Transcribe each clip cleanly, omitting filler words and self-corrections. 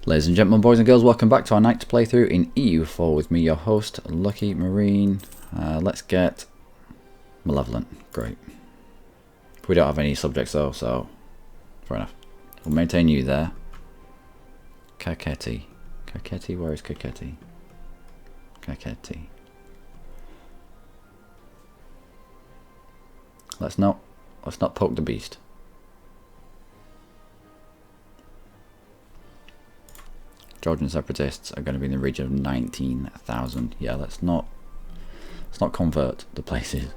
Ladies and gentlemen, boys and girls, welcome back to our night playthrough in EU4 with me, your host, Luckymarine. Let's get Malevolent. Great. We don't have any subjects though, so fair enough. We'll maintain you there. Kaketti. Kaketti, where is Kaketti? Kaketti. Let's not poke the beast. Georgian separatists are going to be in the region of 19,000. Yeah, let's not convert the places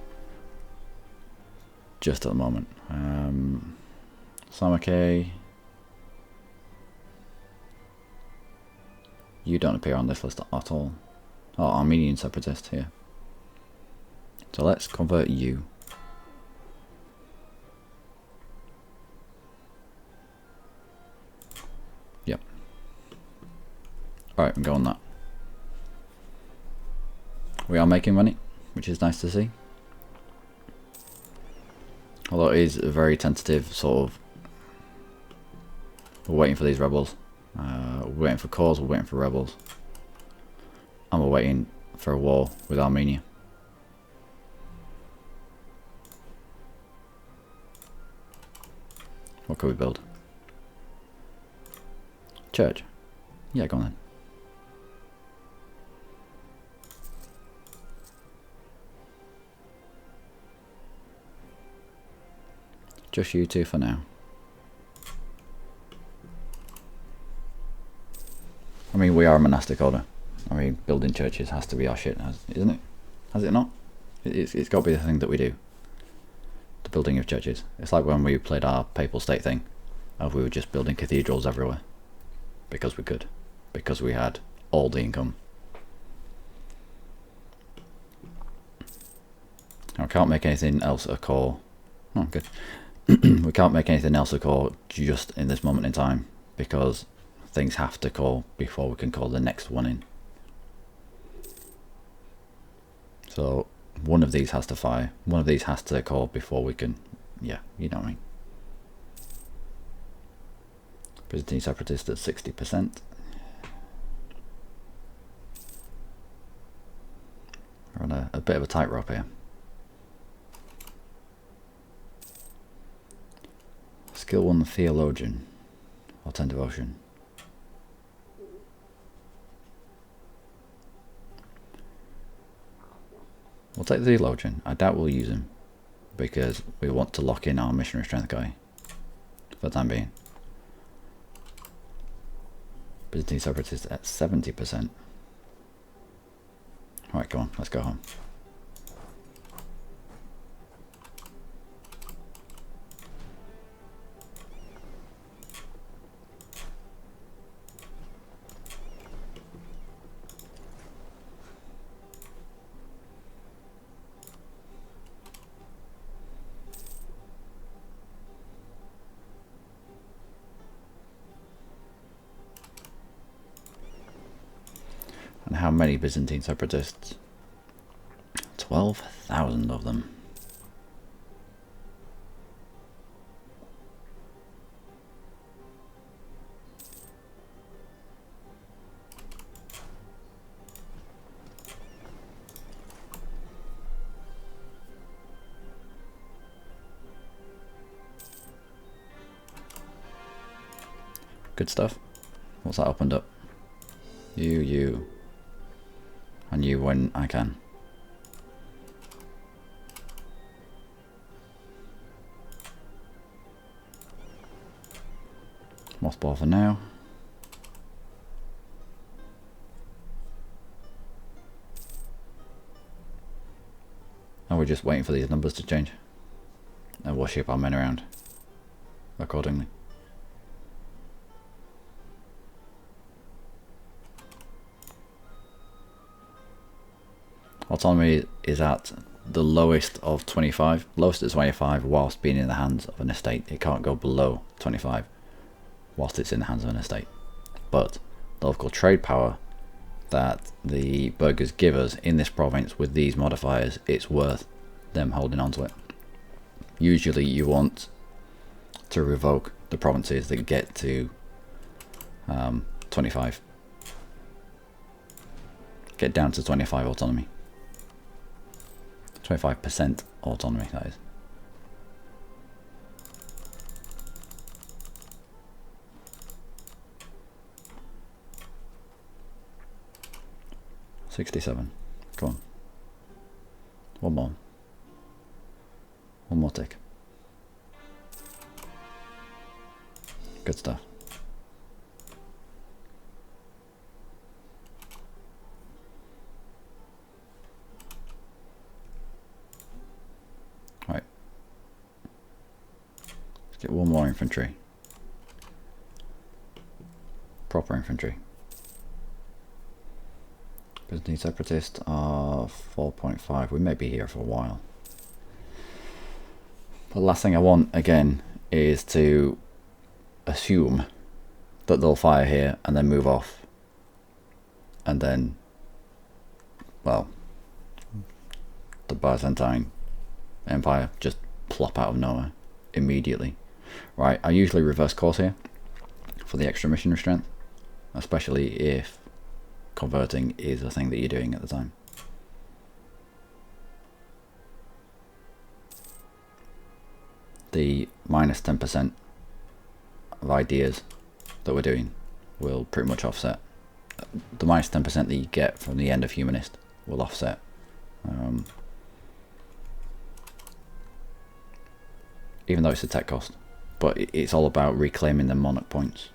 just at the moment. Samake, you don't appear on this list at all. Oh, Armenian separatist here. So let's convert you. Yep. Alright, I'm going that. We are making money, which is nice to see. Although it is a very tentative sort of. We're waiting for these rebels. We're waiting for cores, we're waiting for rebels. And we're waiting for a war with Armenia. What could we build? Church. Yeah, go on then. Just you two for now. I mean, we are a monastic order. I mean, building churches has to be our shit, isn't it? Has it not? It's got to be the thing that we do. The building of churches. It's like when we played our papal state thing. We were just building cathedrals everywhere. Because we could. Because we had all the income. I can't make anything else a core. Oh, good. We can't make anything else a core just in this moment in time. Because things have to core before we can call the next one in. So one of these has to fire. One of these has to core before we can. Yeah, you know what I mean. Byzantine separatist at 60%. We're on a bit of a tightrope here. Skill 1 theologian or 10 devotion. We'll take the theologian. I doubt we'll use him because we want to lock in our missionary strength guy for the time being. Byzantine separatist at 70%. Alright, go on, let's go home. And how many Byzantine separatists? 12,000 of them. Good stuff. What's that opened up? You. And you when I can. Mothball for now. And we're just waiting for these numbers to change. And we'll ship our men around accordingly. Autonomy is at the lowest of 25. Lowest is 25 whilst being in the hands of an estate. It can't go below 25 whilst it's in the hands of an estate. But the local trade power that the burghers give us in this province with these modifiers, it's worth them holding on to it. Usually you want to revoke the provinces that get to 25. Get down to 25 autonomy. 25% autonomy, that is. $67. Come on. One more. One more tick. Good stuff. Right. Let's get one more infantry. Proper infantry. Byzantine separatists are 4.5. We may be here for a while. The last thing I want, again, is to assume that they'll fire here and then move off. And then, well, the Byzantine Empire just plop out of nowhere immediately. Right, I usually reverse course here for the extra missionary strength, especially if converting is a thing that you're doing at the time. The minus 10% of ideas that we're doing will pretty much offset. The minus 10% that you get from the end of humanist will offset. Even though it's a tech cost, but it's all about reclaiming the monarch points.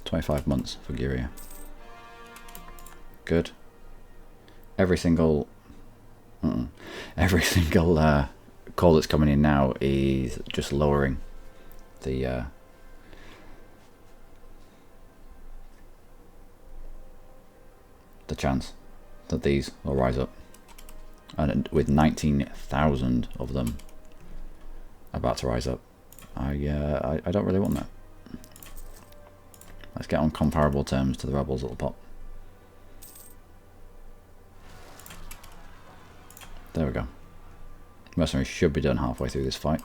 $25 months for Guria. Good. Every single call that's coming in now is just lowering the chance that these will rise up. And with 19,000 of them about to rise up, I don't really want that. Let's get on comparable terms to the rebels at the pop. There we go. Mercenaries should be done halfway through this fight.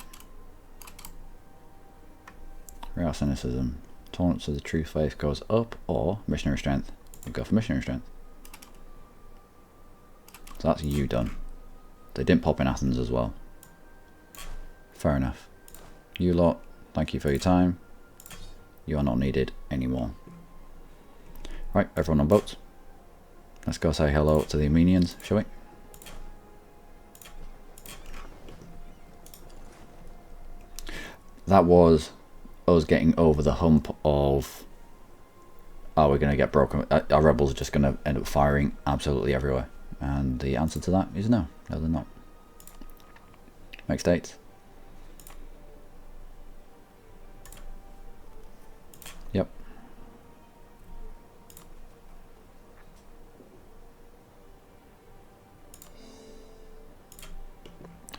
Real cynicism. Tolerance of the true faith goes up, or missionary strength. We go for missionary strength. So that's you done. They didn't pop in Athens as well. Fair enough. You lot, thank you for your time. You are not needed anymore. Right, everyone on boats. Let's go say hello to the Armenians, shall we? That was us getting over the hump of, are we going to get broken? Our rebels are just going to end up firing absolutely everywhere. And the answer to that is no. No, they're not. Next date. Yep.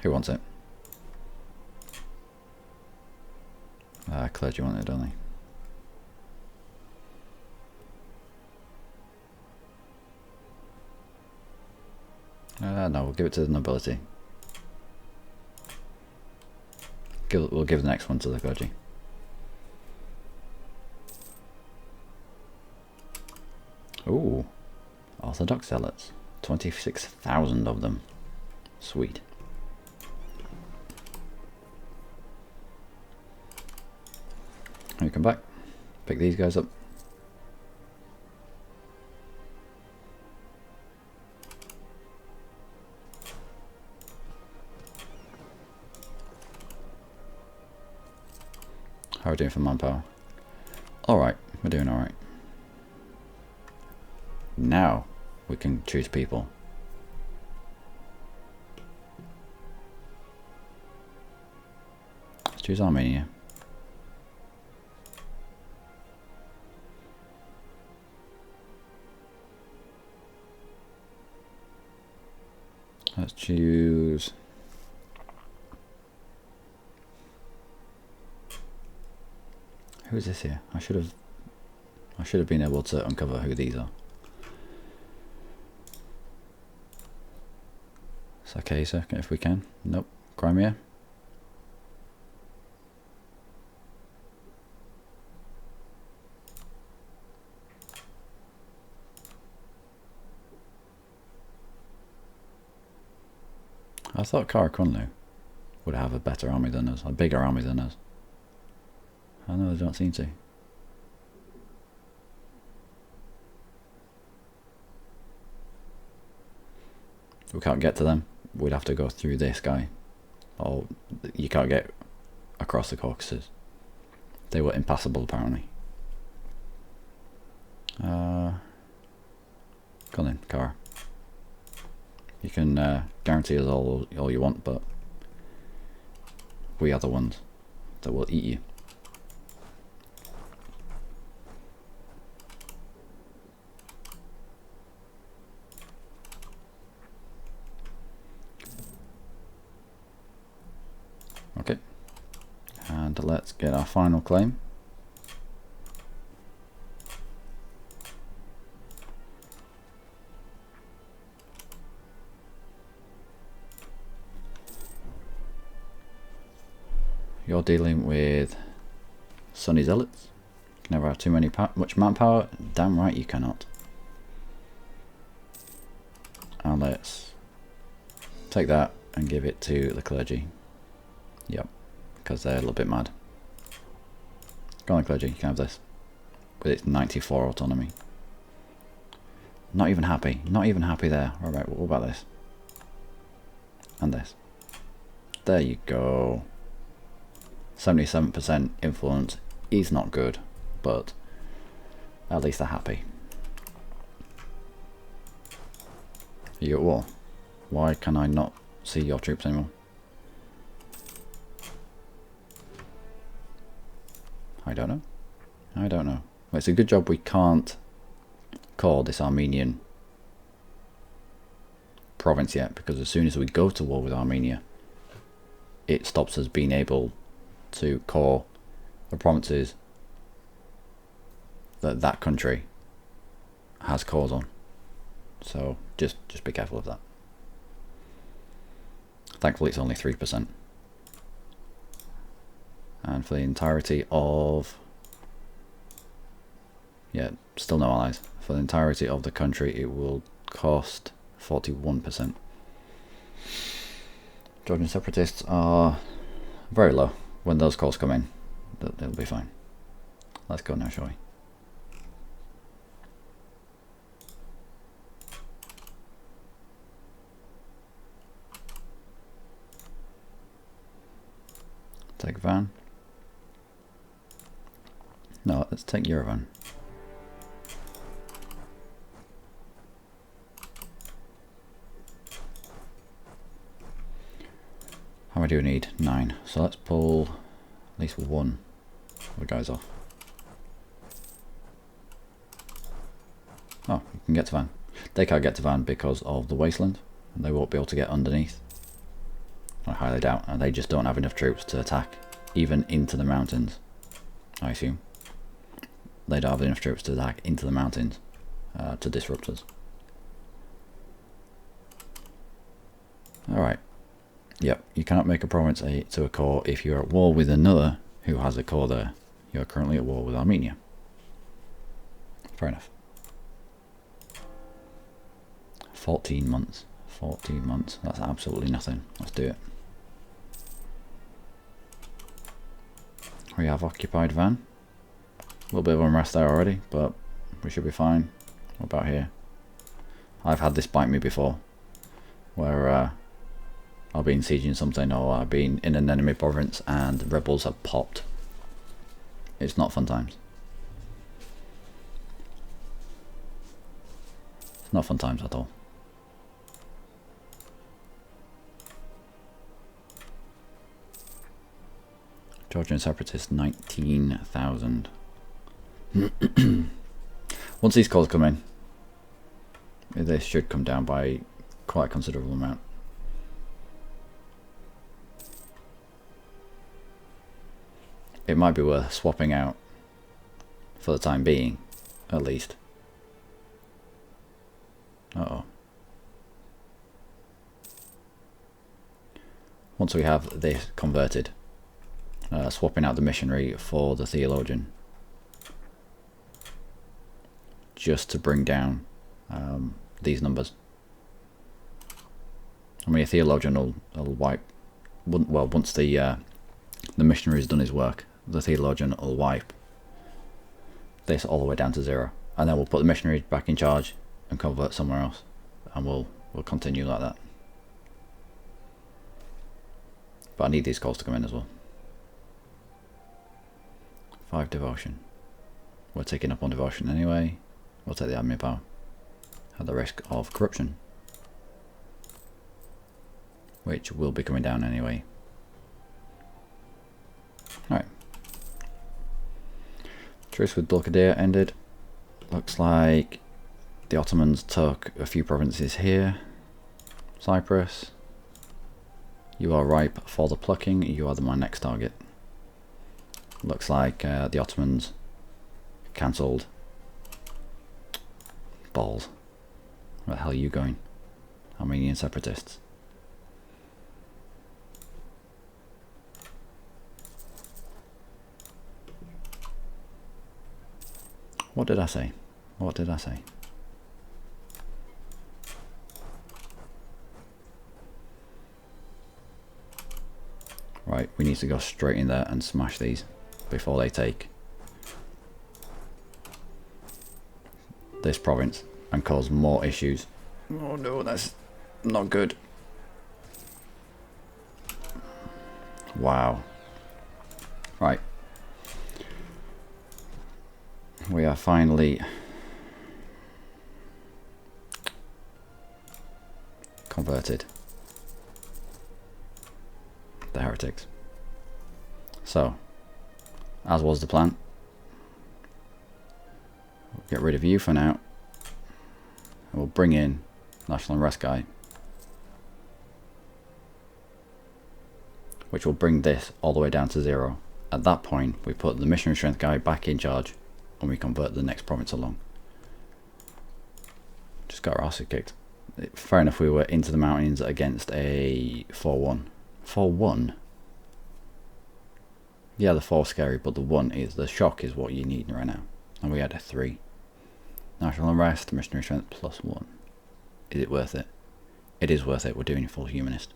Who wants it? Clergy want it, don't they? No, we'll give it to the nobility. We'll give the next one to the clergy. Ooh, Orthodox zealots. 26,000 of them. Sweet. When you come back, pick these guys up. How are we doing for manpower? Alright, we're doing alright. Now we can choose people. Let's choose Armenia. Let's choose who is this here? I should have been able to uncover who these are. Circassa, if we can. Nope. Crimea. I thought Karakunlu would have a better army than us, a bigger army than us. I know they don't seem to. We can't get to them. We'd have to go through this guy. Or you can't get across the Caucasus. They were impassable apparently. Go on then, Kara. You can guarantee us all you want, but we are the ones that will eat you. Okay, and let's get our final claim. You're dealing with Sunny Zealots. You can never have too much manpower. Damn right you cannot. And let's take that and give it to the clergy. Yep, because they're a little bit mad. Go on, clergy, you can have this. With its 94 autonomy. Not even happy. Not even happy there. Alright, what about this? And this. There you go. 77% influence is not good, but at least they're happy. Are you at war? Why can I not see your troops anymore? I don't know. I don't know. Well, it's a good job we can't call this Armenian province yet, because as soon as we go to war with Armenia, it stops us being able to call the provinces that that country has cores on. So just be careful of that. Thankfully it's only 3%. And for the entirety of, yeah, still no allies. For the entirety of the country it will cost 41%. Georgian separatists are very low. When those calls come in, they'll be fine. Let's go now, shall we? Take Van. No, let's take Yerevan. How many do we need? 9. So let's pull at least one of the guys off. Oh, you can get to Van. They can't get to Van because of the wasteland, and they won't be able to get underneath. I highly doubt, and they just don't have enough troops to attack even into the mountains, I assume. They don't have enough troops to attack into the mountains to disrupt us. Alright. Yep, you cannot make a province to a core if you're at war with another who has a core there. You're currently at war with Armenia. Fair enough. 14 months. 14 months. That's absolutely nothing. Let's do it. We have occupied Van. A little bit of unrest there already, but we should be fine. What about here? I've had this bite me before, where I've been sieging something, or I've been in an enemy province and rebels have popped. It's not fun times. It's not fun times at all. Georgian separatists, 19,000. Once these calls come in, they should come down by quite a considerable amount. It might be worth swapping out for the time being, at least. Uh-oh. Once we have this converted, swapping out the missionary for the theologian, just to bring down these numbers. I mean, a theologian will wipe. Well, once the missionary's done his work, the theologian will wipe this all the way down to 0, and then we'll put the missionary back in charge and convert somewhere else, and we'll continue like that. But I need these calls to come in as well. 5 devotion. We're taking up on devotion anyway. We'll take the admin power at the risk of corruption, which will be coming down anyway. Alright. Truce with Bulgaria ended. Looks like the Ottomans took a few provinces here. Cyprus. You are ripe for the plucking. You are my next target. Looks like the Ottomans cancelled. Balls. Where the hell are you going? Armenian separatists. What did I say? What did I say? Right, we need to go straight in there and smash these before they take this province and cause more issues. Oh no, that's not good. Wow. Right. We are finally converted the heretics. So, as was the plan, we'll get rid of you for now. And we'll bring in National Unrest guy, which will bring this all the way down to 0. At that point, we put the missionary strength guy back in charge, and we convert the next province along. Just got our asses kicked. Fair enough, we were into the mountains against a 4-1. 4-1? Yeah, the 4's scary, but the 1 is, the shock is what you need right now. And we had a 3. National Unrest, missionary strength +1. Is it worth it? It is worth it, we're doing full humanist.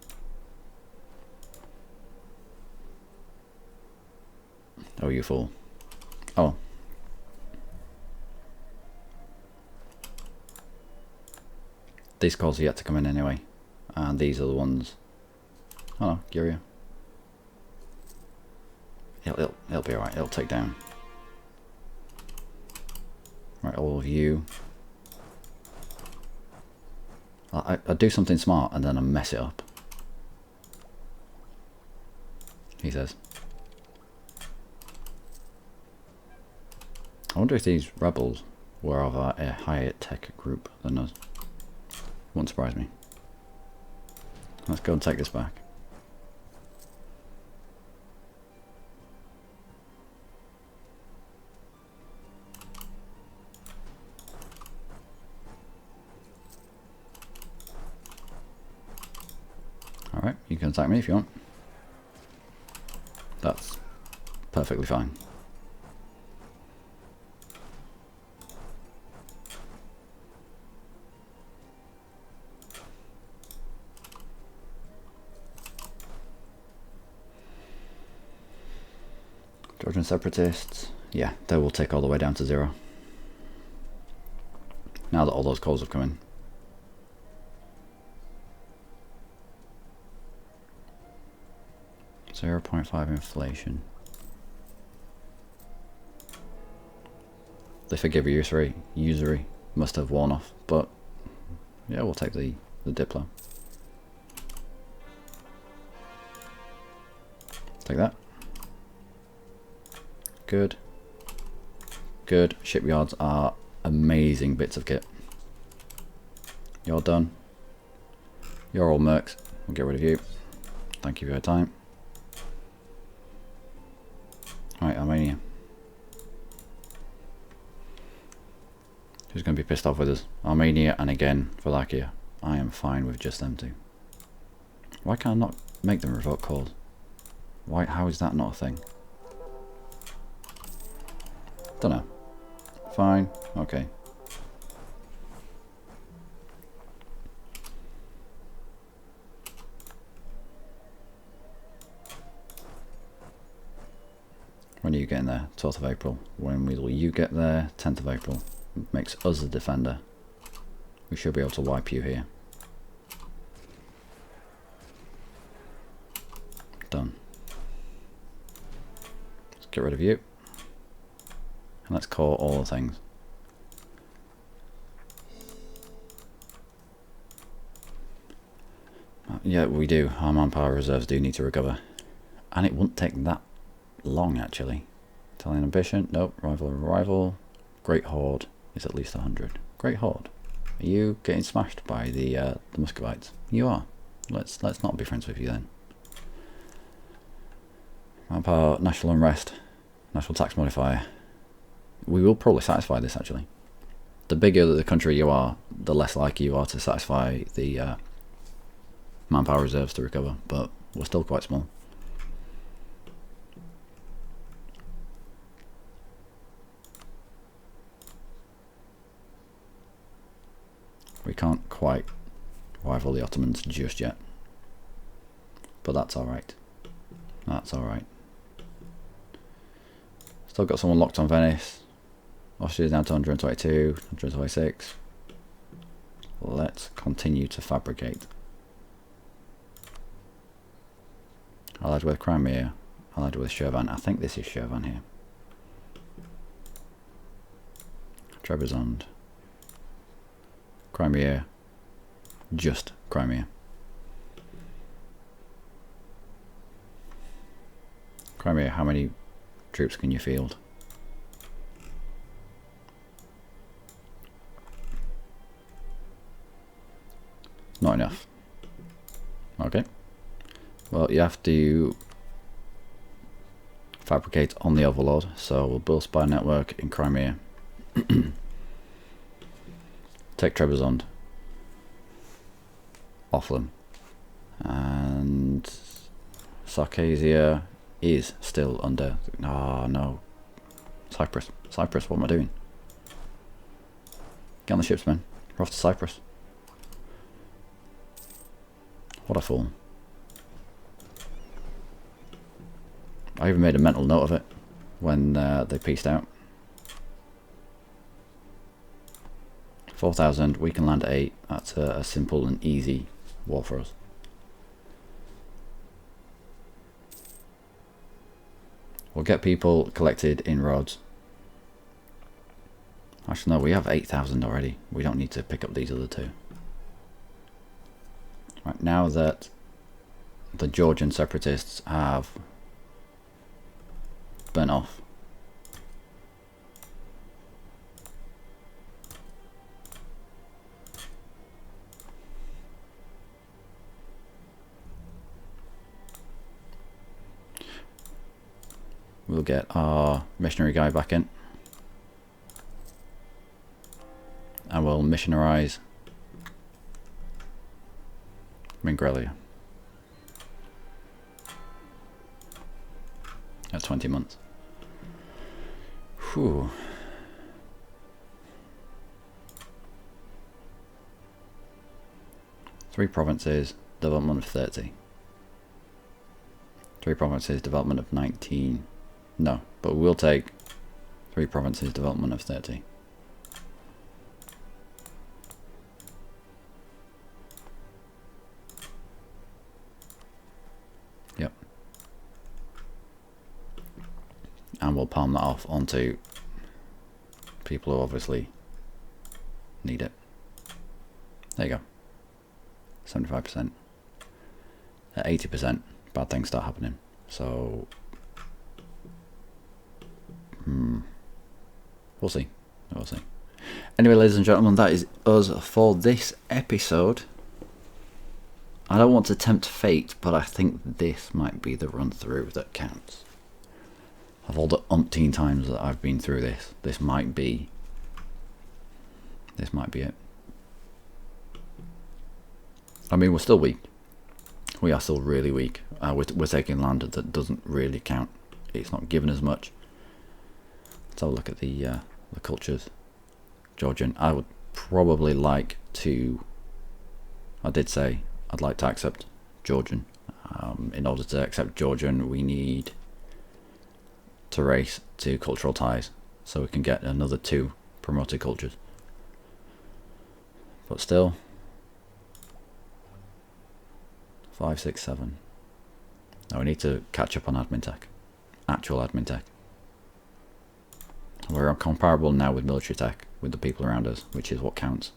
Oh, you fool. Oh. These calls are yet to come in anyway. And these are the ones. Oh no, Guria. It'll be alright, it'll take down. Right, all of you. I do something smart and then I mess it up. He says. I wonder if these rebels were of a higher tech group than us. Wouldn't surprise me. Let's go and take this back. Alright, you can attack me if you want. That's perfectly fine. Georgian separatists, yeah, they will take all the way down to 0. Now that all those calls have come in. .5 inflation. The forgive usury must have worn off, but yeah, we'll take the Diplo. Take that. Good. Good. Shipyards are amazing bits of kit. You're done. You're all mercs. We'll get rid of you. Thank you for your time. Right, Armenia. Who's going to be pissed off with us? Armenia and again Wallachia. I am fine with just them two. Why can I not make them revoke calls? Why? How is that not a thing? Don't know. Fine. Okay. When are you getting there? 12th of April. When will you get there? 10th of April. Makes us the defender. We should be able to wipe you here. Done. Let's get rid of you. And let's call all the things. Yeah, we do. Our manpower reserves do need to recover. And it wouldn't take that long, actually. Italian ambition. Nope. Rival. Great Horde is at least 100. Great Horde. Are you getting smashed by the Muscovites? You are. Let's not be friends with you then. Manpower, national unrest, national tax modifier. We will probably satisfy this, actually. The bigger the country you are, the less likely you are to satisfy the manpower reserves to recover, but we're still quite small. We can't quite rival the Ottomans just yet, but that's alright. That's alright. Still got someone locked on Venice. Austria's down to 122, 126. Let's continue to fabricate. Allied with Crimea, allied with Shirvan. I think this is Shirvan here. Trebizond. Crimea. Just Crimea. Crimea, how many troops can you field? Not enough. Okay. Well, you have to fabricate on the Overlord, so we'll build spy network in Crimea. Take Trebizond off them. And Circassia is still under... Ah, no. Cyprus. Cyprus, what am I doing? Get on the ships, man. We're off to Cyprus. What a fool. I even made a mental note of it when they pieced out. 4,000, we can land at 8. That's a simple and easy war for us. We'll get people collected in Rhodes. Actually, no, we have 8,000 already. We don't need to pick up these other two. Right, now that the Georgian separatists have burnt off, we'll get our missionary guy back in and we'll missionarize Mingrelia at 20 months. Whew. Three provinces, development of 30. Three provinces, development of 19. No, but we'll take three provinces, development of 30. Yep. And we'll palm that off onto people who obviously need it. There you go. 75%. At 80%, bad things start happening. So, we'll see. We'll see. Anyway, ladies and gentlemen, that is us for this episode. I don't want to tempt fate, but I think this might be the run through that counts. Of all the umpteen times that I've been through this, this might be it. I mean, we're still weak. We are still really weak. We're taking land that doesn't really count. It's not giving us much. Let's have a look at the cultures. Georgian. I would probably like to... I did say I'd like to accept Georgian. In order to accept Georgian, we need to race to cultural ties, so we can get another 2 promoted cultures. But still, 5, 6, 7. Now we need to catch up on admin tech, actual admin tech. We're comparable now with military tech, with the people around us, which is what counts.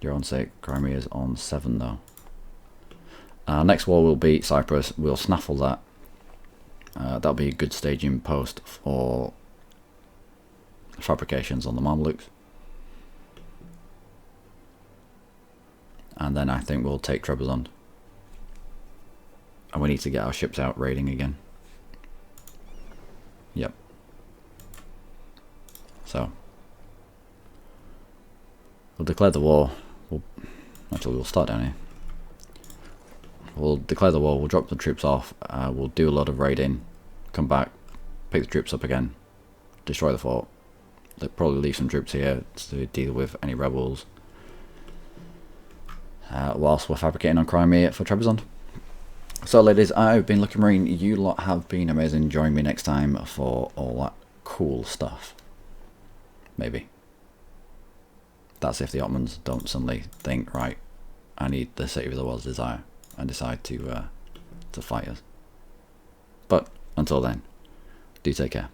You're on 6, Crimea's on 7 though. Next war will be Cyprus. We'll snaffle that. That'll be a good staging post for fabrications on the Mamelukes. And then I think we'll take Trebizond. And we need to get our ships out raiding again. Yep. So we'll declare the war. We'll start down here. We'll declare the war, we'll drop the troops off, we'll do a lot of raiding, come back, pick the troops up again, destroy the fort. They'll probably leave some troops here to deal with any rebels. Whilst we're fabricating on Crimea for Trebizond. So ladies, I've been Luckymarine, you lot have been amazing. Join me next time for all that cool stuff. Maybe. That's if the Ottomans don't suddenly think, right, I need the city of the world's desire, and decide to fight us. But until then, do take care.